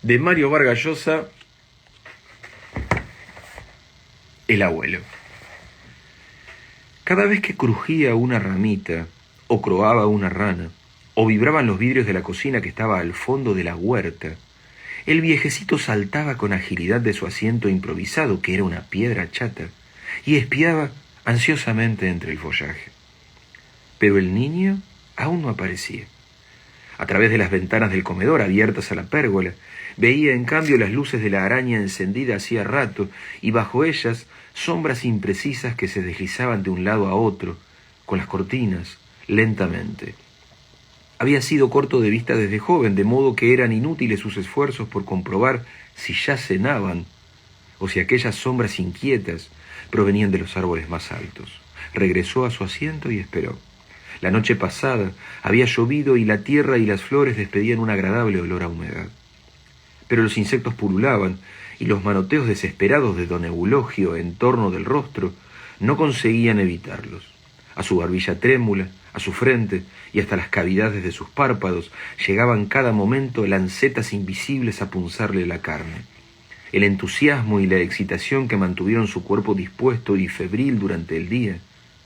de Mario Vargas Llosa, El abuelo. Cada vez que crujía una ramita, o croaba una rana, o vibraban los vidrios de la cocina que estaba al fondo de la huerta, el viejecito saltaba con agilidad de su asiento improvisado, que era una piedra chata, y espiaba ansiosamente entre el follaje. Pero el niño aún no aparecía. A través de las ventanas del comedor abiertas a la pérgola, veía en cambio las luces de la araña encendida hacía rato, y bajo ellas sombras imprecisas que se deslizaban de un lado a otro, con las cortinas, lentamente. Había sido corto de vista desde joven, de modo que eran inútiles sus esfuerzos por comprobar si ya cenaban, o si aquellas sombras inquietas provenían de los árboles más altos. Regresó a su asiento y esperó. La noche pasada había llovido y la tierra y las flores despedían un agradable olor a humedad. Pero los insectos pululaban, y los manoteos desesperados de don Eulogio en torno del rostro no conseguían evitarlos. A su barbilla trémula, a su frente y hasta las cavidades de sus párpados llegaban cada momento lancetas invisibles a punzarle la carne. El entusiasmo y la excitación que mantuvieron su cuerpo dispuesto y febril durante el día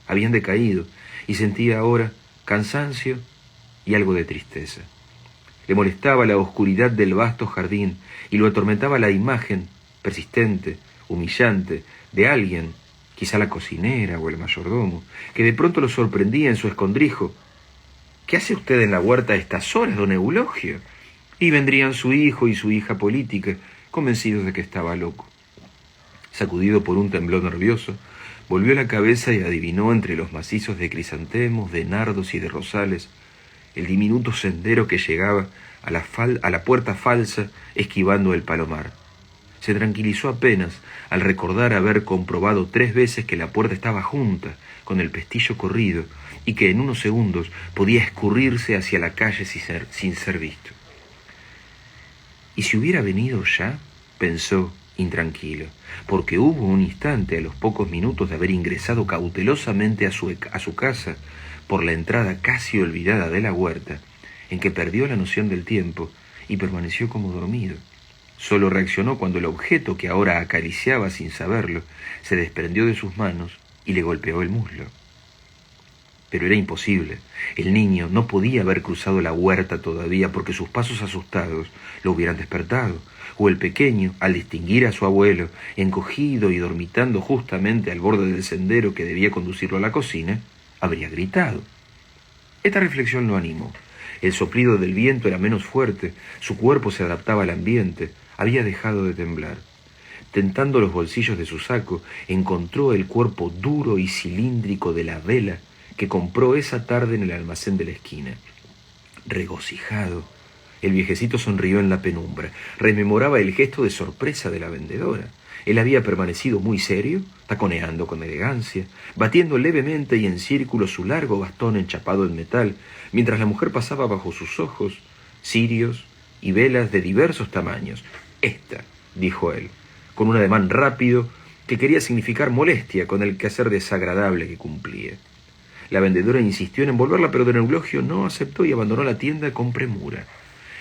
habían decaído, y sentía ahora cansancio y algo de tristeza. Le molestaba la oscuridad del vasto jardín y lo atormentaba la imagen, persistente, humillante, de alguien, quizá la cocinera o el mayordomo, que de pronto lo sorprendía en su escondrijo. «¿Qué hace usted en la huerta a estas horas, don Eulogio?» Y vendrían su hijo y su hija política, convencidos de que estaba loco. Sacudido por un temblor nervioso, volvió la cabeza y adivinó entre los macizos de crisantemos, de nardos y de rosales el diminuto sendero que llegaba a la puerta falsa, esquivando el palomar. Se tranquilizó apenas al recordar haber comprobado 3 veces que la puerta estaba junta, con el pestillo corrido, y que en unos segundos podía escurrirse hacia la calle sin ser visto. ¿Y si hubiera venido ya?, pensó, intranquilo, porque hubo un instante a los pocos minutos de haber ingresado cautelosamente a su casa por la entrada casi olvidada de la huerta, en que perdió la noción del tiempo y permaneció como dormido. Solo reaccionó cuando el objeto que ahora acariciaba sin saberlo se desprendió de sus manos y le golpeó el muslo. Pero era imposible. El niño no podía haber cruzado la huerta todavía porque sus pasos asustados lo hubieran despertado, o el pequeño, al distinguir a su abuelo, encogido y dormitando justamente al borde del sendero que debía conducirlo a la cocina, habría gritado. Esta reflexión lo animó. El soplido del viento era menos fuerte, su cuerpo se adaptaba al ambiente, había dejado de temblar. Tentando los bolsillos de su saco, encontró el cuerpo duro y cilíndrico de la vela que compró esa tarde en el almacén de la esquina. Regocijado, el viejecito sonrió en la penumbra. Rememoraba el gesto de sorpresa de la vendedora. Él había permanecido muy serio, taconeando con elegancia, batiendo levemente y en círculo su largo bastón enchapado en metal, mientras la mujer pasaba bajo sus ojos cirios y velas de diversos tamaños. «Esta», dijo él, con un ademán rápido que quería significar molestia con el quehacer desagradable que cumplía. La vendedora insistió en envolverla, pero don Eulogio no aceptó y abandonó la tienda con premura.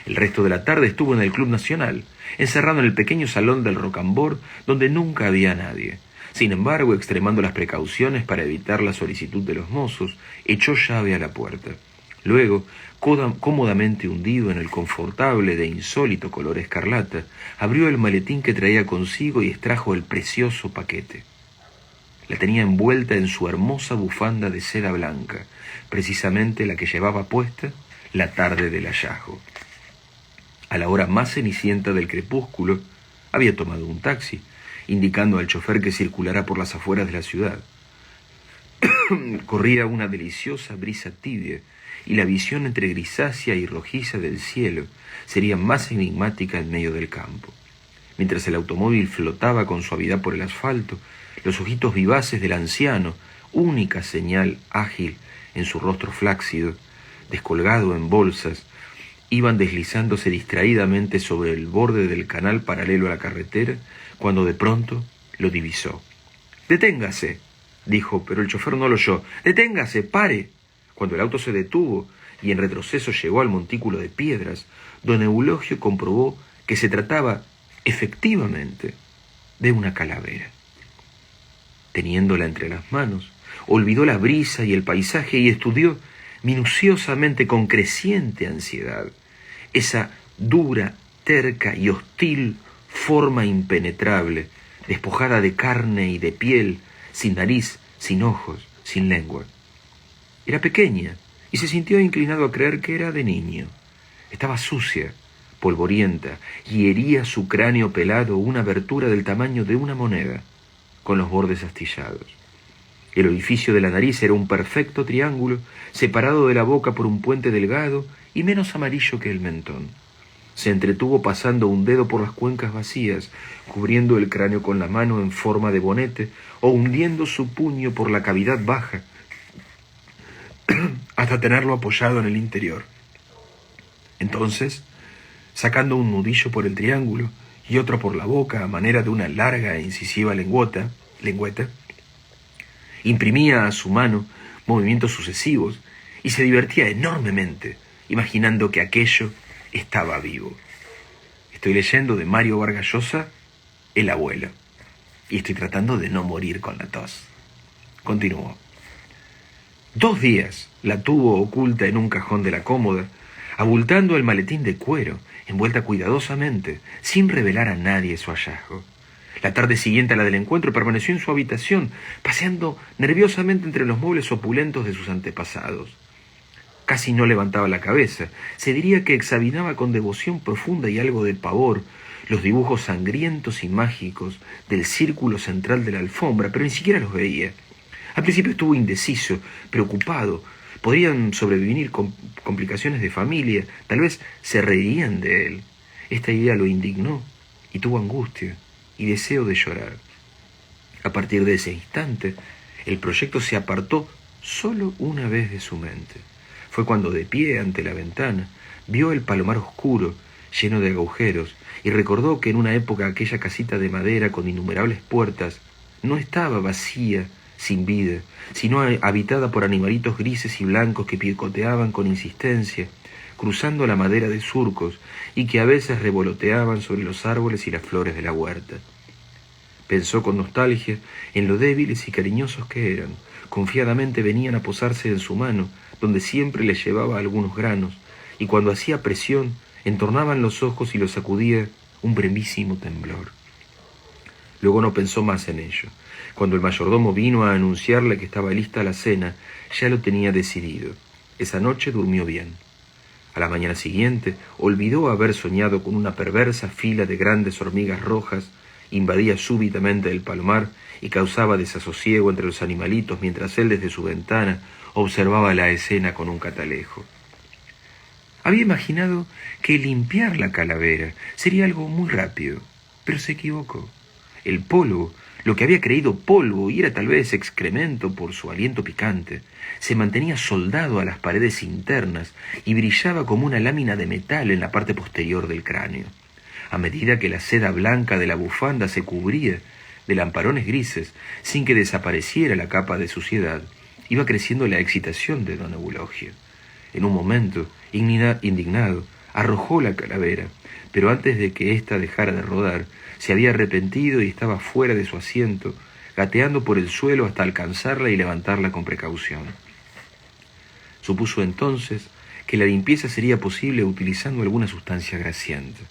El resto de la tarde estuvo en el Club Nacional, encerrado en el pequeño salón del Rocambor, donde nunca había nadie. Sin embargo, extremando las precauciones para evitar la solicitud de los mozos, echó llave a la puerta. Luego, cómodamente hundido en el confortable de insólito color escarlata, abrió el maletín que traía consigo y extrajo el precioso paquete. La tenía envuelta en su hermosa bufanda de seda blanca, precisamente la que llevaba puesta la tarde del hallazgo. A la hora más cenicienta del crepúsculo, había tomado un taxi, indicando al chofer que circulara por las afueras de la ciudad. Corría una deliciosa brisa tibia, y la visión entre grisácea y rojiza del cielo sería más enigmática en medio del campo. Mientras el automóvil flotaba con suavidad por el asfalto, los ojitos vivaces del anciano, única señal ágil en su rostro flácido, descolgado en bolsas, iban deslizándose distraídamente sobre el borde del canal paralelo a la carretera, cuando de pronto lo divisó. «¡Deténgase!», dijo, pero el chofer no lo oyó. «¡Deténgase! ¡Pare!». Cuando el auto se detuvo y en retroceso llegó al montículo de piedras, don Eulogio comprobó que se trataba, efectivamente, de una calavera. Teniéndola entre las manos, olvidó la brisa y el paisaje y estudió minuciosamente, con creciente ansiedad, esa dura, terca y hostil forma impenetrable, despojada de carne y de piel, sin nariz, sin ojos, sin lengua. Era pequeña y se sintió inclinado a creer que era de niño. Estaba sucia, polvorienta, y hería su cráneo pelado una abertura del tamaño de una moneda, con los bordes astillados. El orificio de la nariz era un perfecto triángulo, separado de la boca por un puente delgado y menos amarillo que el mentón. Se entretuvo pasando un dedo por las cuencas vacías, cubriendo el cráneo con la mano en forma de bonete, o hundiendo su puño por la cavidad baja, hasta tenerlo apoyado en el interior. Entonces, sacando un nudillo por el triángulo y otro por la boca a manera de una larga e incisiva lengüeta, imprimía a su mano movimientos sucesivos y se divertía enormemente, imaginando que aquello estaba vivo. Estoy leyendo de Mario Vargas Llosa, El abuelo, y estoy tratando de no morir con la tos. Continuó. 2 días la tuvo oculta en un cajón de la cómoda, abultando el maletín de cuero, envuelta cuidadosamente, sin revelar a nadie su hallazgo. La tarde siguiente a la del encuentro permaneció en su habitación, paseando nerviosamente entre los muebles opulentos de sus antepasados. Casi no levantaba la cabeza. Se diría que examinaba con devoción profunda y algo de pavor los dibujos sangrientos y mágicos del círculo central de la alfombra, pero ni siquiera los veía. Al principio estuvo indeciso, preocupado. Podrían sobrevivir complicaciones de familia, tal vez se reirían de él. Esta idea lo indignó y tuvo angustia y deseo de llorar. A partir de ese instante, el proyecto se apartó solo una vez de su mente. Fue cuando, de pie ante la ventana, vio el palomar oscuro, lleno de agujeros, y recordó que en una época aquella casita de madera con innumerables puertas no estaba vacía, sin vida, sino habitada por animalitos grises y blancos que picoteaban con insistencia, cruzando la madera de surcos, y que a veces revoloteaban sobre los árboles y las flores de la huerta. Pensó con nostalgia en lo débiles y cariñosos que eran. Confiadamente venían a posarse en su mano, donde siempre le llevaba algunos granos, y cuando hacía presión, entornaban los ojos y los sacudía un brevísimo temblor. Luego no pensó más en ello. Cuando el mayordomo vino a anunciarle que estaba lista la cena, ya lo tenía decidido. Esa noche durmió bien. A la mañana siguiente, olvidó haber soñado con una perversa fila de grandes hormigas rojas, invadía súbitamente el palomar y causaba desasosiego entre los animalitos mientras él desde su ventana observaba la escena con un catalejo. Había imaginado que limpiar la calavera sería algo muy rápido, pero se equivocó. El polvo, lo que había creído polvo y era tal vez excremento por su aliento picante, se mantenía soldado a las paredes internas y brillaba como una lámina de metal en la parte posterior del cráneo. A medida que la seda blanca de la bufanda se cubría de lamparones grises, sin que desapareciera la capa de suciedad, iba creciendo la excitación de don Eulogio. En un momento, indignado, arrojó la calavera, pero antes de que ésta dejara de rodar, se había arrepentido y estaba fuera de su asiento, gateando por el suelo hasta alcanzarla y levantarla con precaución. Supuso entonces que la limpieza sería posible utilizando alguna sustancia grasiente.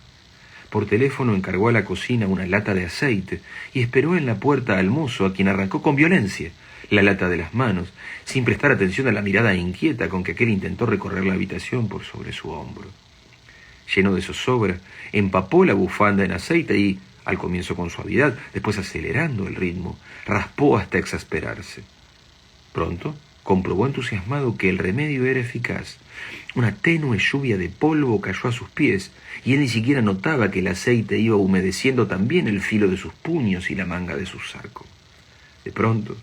Por teléfono encargó a la cocina una lata de aceite y esperó en la puerta al mozo, a quien arrancó con violencia la lata de las manos, sin prestar atención a la mirada inquieta con que aquel intentó recorrer la habitación por sobre su hombro. Lleno de zozobra, empapó la bufanda en aceite y, al comienzo con suavidad, después acelerando el ritmo, raspó hasta exasperarse. Pronto comprobó entusiasmado que el remedio era eficaz. Una tenue lluvia de polvo cayó a sus pies, y él ni siquiera notaba que el aceite iba humedeciendo también el filo de sus puños y la manga de su saco. De pronto,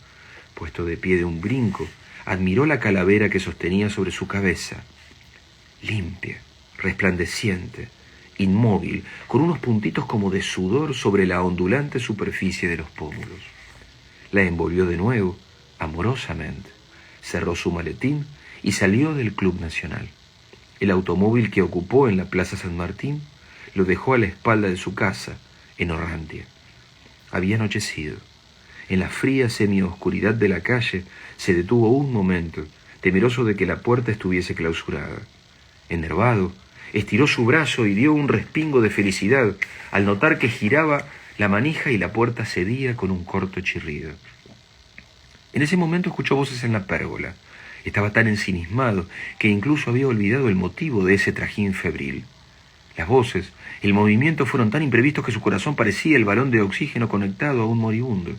puesto de pie de un brinco, admiró la calavera que sostenía sobre su cabeza, limpia, resplandeciente, inmóvil, con unos puntitos como de sudor sobre la ondulante superficie de los pómulos. La envolvió de nuevo, amorosamente, cerró su maletín y salió del Club Nacional. El automóvil que ocupó en la Plaza San Martín lo dejó a la espalda de su casa, en Orrantia. Había anochecido. En la fría semioscuridad de la calle se detuvo un momento, temeroso de que la puerta estuviese clausurada. Enervado, estiró su brazo y dio un respingo de felicidad al notar que giraba la manija y la puerta cedía con un corto chirrido. En ese momento escuchó voces en la pérgola. Estaba tan ensimismado que incluso había olvidado el motivo de ese trajín febril. Las voces, el movimiento fueron tan imprevistos que su corazón parecía el balón de oxígeno conectado a un moribundo.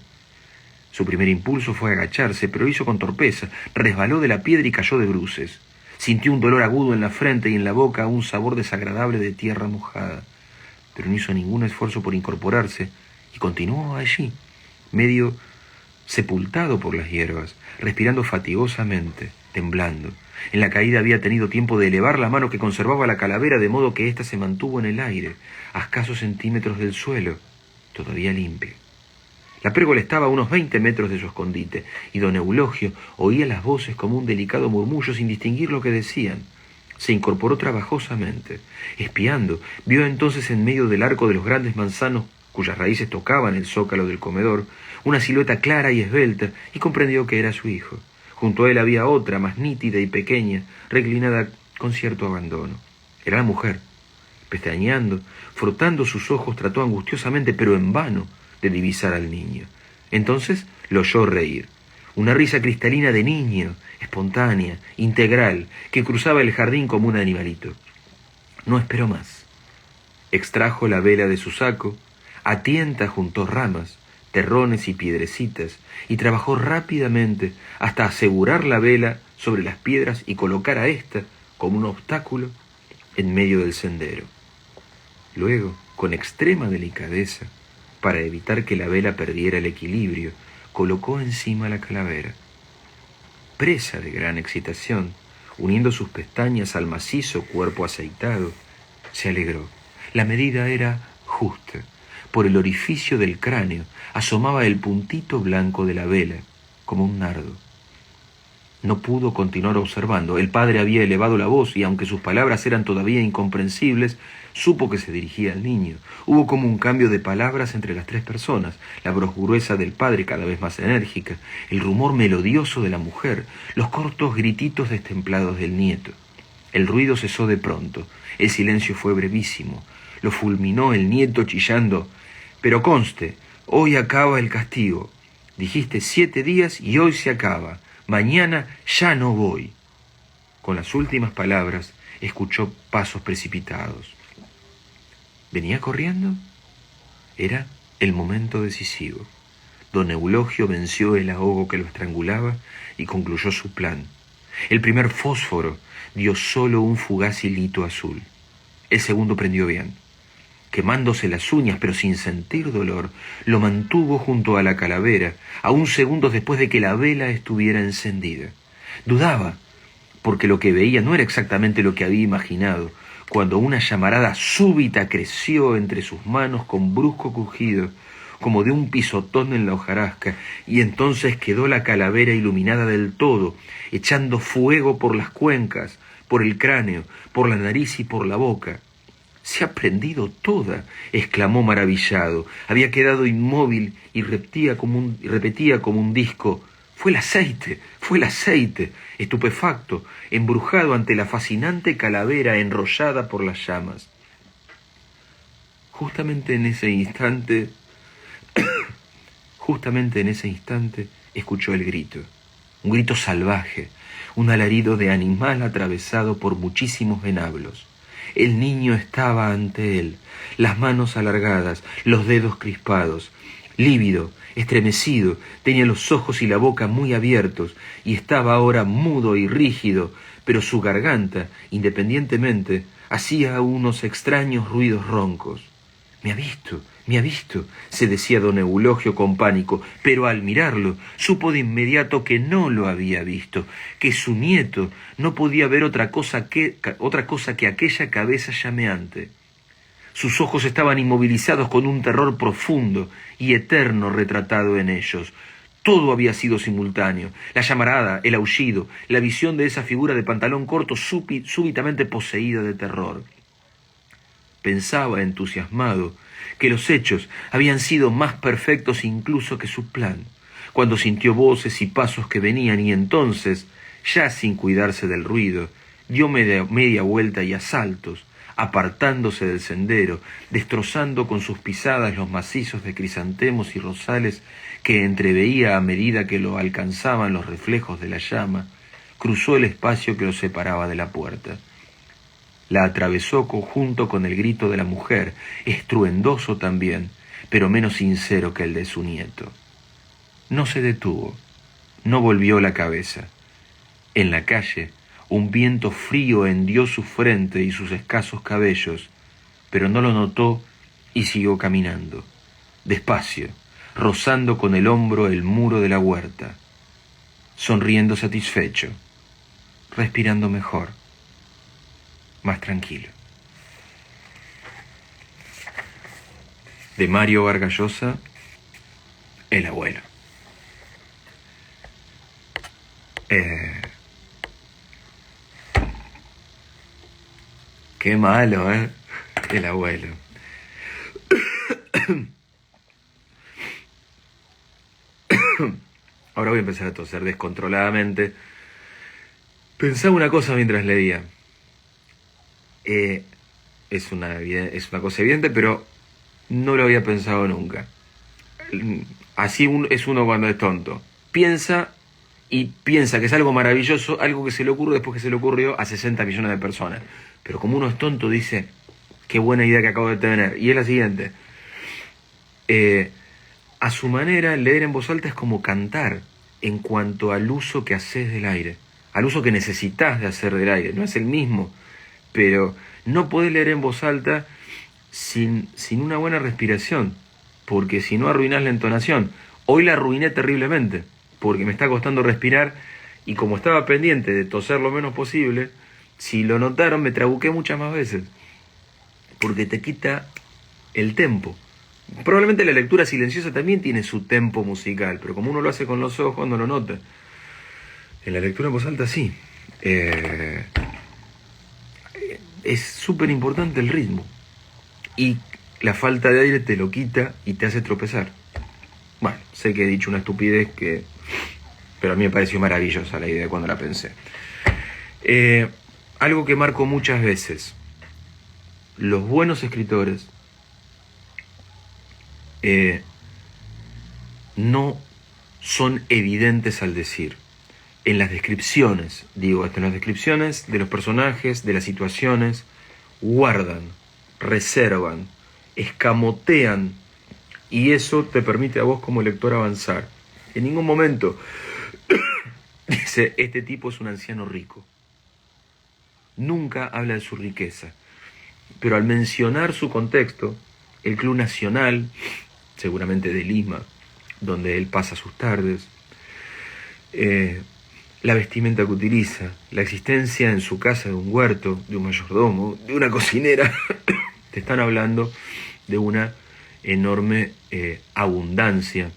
Su primer impulso fue agacharse, pero lo hizo con torpeza, resbaló de la piedra y cayó de bruces. Sintió un dolor agudo en la frente y en la boca un sabor desagradable de tierra mojada, pero no hizo ningún esfuerzo por incorporarse y continuó allí, medio sepultado por las hierbas, respirando fatigosamente, temblando. En la caída había tenido tiempo de elevar la mano que conservaba la calavera de modo que ésta se mantuvo en el aire, a escasos centímetros del suelo, todavía limpia. La pérgola estaba a unos 20 metros de su escondite, y don Eulogio oía las voces como un delicado murmullo sin distinguir lo que decían. Se incorporó trabajosamente. Espiando, vio entonces en medio del arco de los grandes manzanos, cuyas raíces tocaban el zócalo del comedor, una silueta clara y esbelta, y comprendió que era su hijo. Junto a él había otra, más nítida y pequeña, reclinada con cierto abandono. Era la mujer. Pestañeando, frotando sus ojos, trató angustiosamente, pero en vano, de divisar al niño. Entonces lo oyó reír. Una risa cristalina de niño, espontánea, integral, que cruzaba el jardín como un animalito. No esperó más. Extrajo la vela de su saco, a tienta juntó ramas, terrones y piedrecitas, y trabajó rápidamente hasta asegurar la vela sobre las piedras y colocar a ésta, como un obstáculo, en medio del sendero. Luego, con extrema delicadeza, para evitar que la vela perdiera el equilibrio, colocó encima la calavera. Presa de gran excitación, uniendo sus pestañas al macizo cuerpo aceitado, se alegró. La medida era justa. Por el orificio del cráneo asomaba el puntito blanco de la vela, como un nardo. No pudo continuar observando. El padre había elevado la voz y, aunque sus palabras eran todavía incomprensibles, supo que se dirigía al niño. Hubo como un cambio de palabras entre las tres personas, la voz gruesa del padre cada vez más enérgica, el rumor melodioso de la mujer, los cortos grititos destemplados del nieto. El ruido cesó de pronto. El silencio fue brevísimo. Lo fulminó el nieto chillando: «Pero conste, hoy acaba el castigo. Dijiste 7 días y hoy se acaba. Mañana ya no voy». Con las últimas palabras escuchó pasos precipitados. ¿Venía corriendo? Era el momento decisivo. Don Eulogio venció el ahogo que lo estrangulaba y concluyó su plan. El primer fósforo dio solo un fugaz hilito azul. El segundo prendió bien. Quemándose las uñas, pero sin sentir dolor, lo mantuvo junto a la calavera, aún segundos después de que la vela estuviera encendida. Dudaba, porque lo que veía no era exactamente lo que había imaginado, cuando una llamarada súbita creció entre sus manos con brusco crujido, como de un pisotón en la hojarasca, y entonces quedó la calavera iluminada del todo, echando fuego por las cuencas, por el cráneo, por la nariz y por la boca. «Se ha prendido toda», exclamó maravillado. Había quedado inmóvil y repetía como un disco: «Fue el aceite, fue el aceite», estupefacto, embrujado ante la fascinante calavera enrollada por las llamas. Justamente en ese instante, escuchó el grito, un grito salvaje, un alarido de animal atravesado por muchísimos venablos. El niño estaba ante él, las manos alargadas, los dedos crispados, lívido, estremecido, tenía los ojos y la boca muy abiertos, y estaba ahora mudo y rígido, pero su garganta, independientemente, hacía unos extraños ruidos roncos. «Me ha visto», se decía don Eulogio con pánico, pero al mirarlo supo de inmediato que no lo había visto, que su nieto no podía ver otra cosa que aquella cabeza llameante. Sus ojos estaban inmovilizados con un terror profundo y eterno retratado en ellos. Todo había sido simultáneo: la llamarada, el aullido, la visión de esa figura de pantalón corto súbitamente poseída de terror. pensaba entusiasmado que los hechos habían sido más perfectos incluso que su plan, cuando sintió voces y pasos que venían y entonces, ya sin cuidarse del ruido, dio media vuelta y a saltos, apartándose del sendero, destrozando con sus pisadas los macizos de crisantemos y rosales que entreveía a medida que lo alcanzaban los reflejos de la llama, cruzó el espacio que lo separaba de la puerta. La atravesó junto con el grito de la mujer, estruendoso también, pero menos sincero que el de su nieto. No se detuvo, no volvió la cabeza. En la calle, un viento frío hendió su frente y sus escasos cabellos, pero no lo notó y siguió caminando, despacio, rozando con el hombro el muro de la huerta, sonriendo satisfecho, respirando mejor, más tranquilo. De Mario Vargas Llosa, El abuelo. Qué malo, ¿eh? El abuelo. Ahora voy a empezar a toser descontroladamente. Pensaba una cosa mientras leía. Es una cosa evidente, pero no lo había pensado nunca. Así es uno cuando es tonto. Piensa que es algo maravilloso, algo que se le ocurre después que se le ocurrió a 60 millones de personas. Pero como uno es tonto, dice, qué buena idea que acabo de tener. Y es la siguiente. A su manera, leer en voz alta es como cantar en cuanto al uso que haces del aire, al uso que necesitas de hacer del aire. No es el mismo, pero no podés leer en voz alta sin una buena respiración, porque si no arruinás la entonación. Hoy la arruiné terriblemente, porque me está costando respirar y como estaba pendiente de toser lo menos posible, si lo notaron me trabuqué muchas más veces, porque te quita el tempo. Probablemente la lectura silenciosa también tiene su tempo musical, pero como uno lo hace con los ojos no lo nota. En la lectura en voz alta sí. Es súper importante el ritmo. Y la falta de aire te lo quita y te hace tropezar. Bueno, sé que he dicho una estupidez pero a mí me pareció maravillosa la idea cuando la pensé. Algo que marco muchas veces. Los buenos escritores no son evidentes al decir. En las descripciones, en las descripciones de los personajes, de las situaciones, guardan, reservan, escamotean, y eso te permite a vos como lector avanzar. En ningún momento dice, este tipo es un anciano rico. Nunca habla de su riqueza, pero al mencionar su contexto, el Club Nacional, seguramente de Lima, donde él pasa sus tardes, la vestimenta que utiliza, la existencia en su casa de un huerto, de un mayordomo, de una cocinera, te están hablando de una enorme abundancia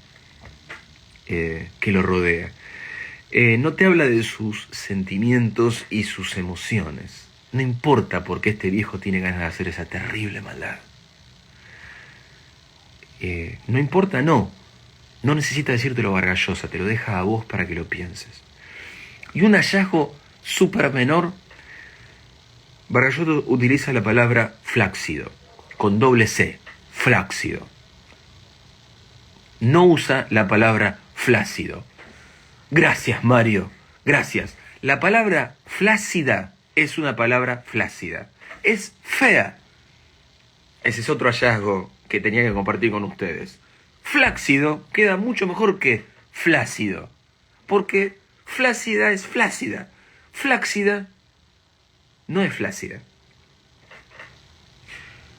que lo rodea. No te habla de sus sentimientos y sus emociones. No importa por qué este viejo tiene ganas de hacer esa terrible maldad. No importa, no. No necesita decírtelo Vargas Llosa, te lo deja a vos para que lo pienses. Y un hallazgo súper menor, Vargas Llosa utiliza la palabra flácido, con doble C, flácido. No usa la palabra flácido. Gracias, Mario, gracias. La palabra flácida es una palabra flácida. Es fea. Ese es otro hallazgo que tenía que compartir con ustedes. Flácido queda mucho mejor que flácido, porque flácida es flácida. Flácida no es flácida.